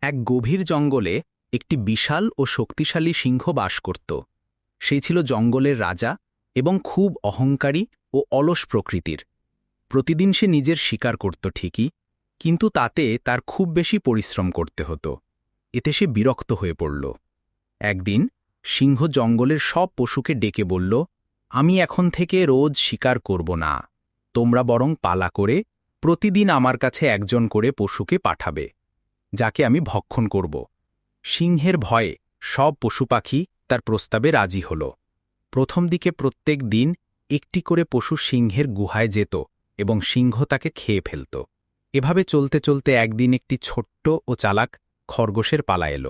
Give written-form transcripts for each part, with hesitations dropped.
এক গভীর জঙ্গলে একটি বিশাল ও শক্তিশালী সিংহ বাস করত। সেই ছিল জঙ্গলের রাজা এবং খুব অহংকারী ও অলস প্রকৃতির। প্রতিদিন সে নিজের শিকার করত ঠিকই, কিন্তু তাতে তার খুব বেশি পরিশ্রম করতে হতো। এতে সে বিরক্ত হয়ে পড়ল। একদিন সিংহ জঙ্গলের সব পশুকে ডেকে বলল, আমি এখন থেকে রোজ শিকার করব না, তোমরা বরং পালা করে প্রতিদিন আমার কাছে একজন করে পশুকে পাঠাবে, যাকে আমি ভক্ষণ করব। সিংহের ভয়ে সব পশু পাখি তার প্রস্তাবে রাজি হল। প্রথম দিকে প্রত্যেক দিন একটি করে পশু সিংহের গুহায় যেত এবং সিংহ তাকে খেয়ে ফেলত। এভাবে চলতে চলতে একদিন একটি ছোট্ট ও চালাক খরগোশের পালা এল।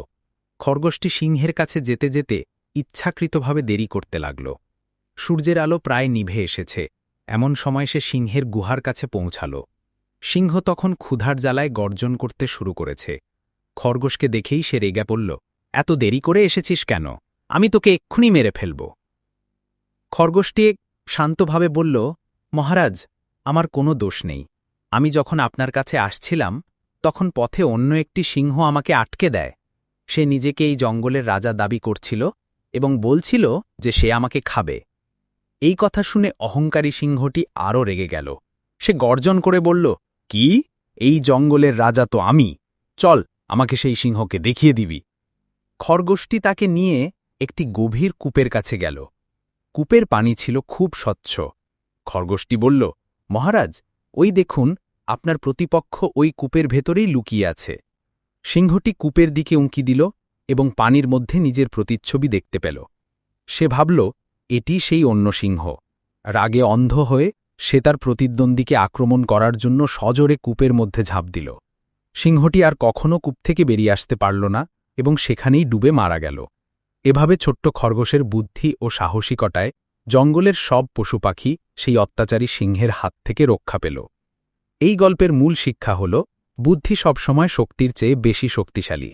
খরগোশটি সিংহের কাছে যেতে যেতে ইচ্ছাকৃতভাবে দেরি করতে লাগল। সূর্যের আলো প্রায় নিভে এসেছে, এমন সময় সে সিংহের গুহার কাছে পৌঁছাল। সিংহ তখন ক্ষুধার জ্বালায় গর্জন করতে শুরু করেছে। খরগোশকে দেখেই সে রেগে পড়ল, এত দেরি করে এসেছিস কেন? আমি তোকে এক্ষুনি মেরে ফেলব। খরগোশটি শান্তভাবে বলল, মহারাজ, আমার কোনো দোষ নেই। আমি যখন আপনার কাছে আসছিলাম তখন পথে অন্য একটি সিংহ আমাকে আটকে দেয়। সে নিজেকে এই জঙ্গলের রাজা দাবি করছিল এবং বলছিল যে সে আমাকে খাবে। এই কথা শুনে অহংকারী সিংহটি আরও রেগে গেল। সে গর্জন করে বলল, কি? এই জঙ্গলের রাজা তো আমি, চল আমাকে সেই সিংহকে দেখিয়ে দিবি। খরগোশটি তাকে নিয়ে একটি গভীর কূপের কাছে গেল। কূপের পানি ছিল খুব স্বচ্ছ। খরগোশটি বলল, মহারাজ, ওই দেখুন, আপনার প্রতিপক্ষ ওই কূপের ভেতরেই লুকিয়ে আছে। সিংহটি কূপের দিকে উঁকি দিল এবং পানির মধ্যে নিজের প্রতিচ্ছবি দেখতে পেল। সে ভাবল, এটি সেই অন্য সিংহ। রাগে অন্ধ হয়ে সে তার প্রতিদ্বন্দ্বীকে আক্রমণ করার জন্য সজোরে কূপের মধ্যে ঝাঁপ দিল। সিংহটি আর কখনও কূপ থেকে বেরিয়ে আসতে পারল না এবং সেখানেই ডুবে মারা গেল। এভাবে ছোট্ট খরগোশের বুদ্ধি ও সাহসিকতায় জঙ্গলের সব পশু পাখি সেই অত্যাচারী সিংহের হাত থেকে রক্ষা পেল। এই গল্পের মূল শিক্ষা হল, বুদ্ধি সবসময় শক্তির চেয়ে বেশি শক্তিশালী।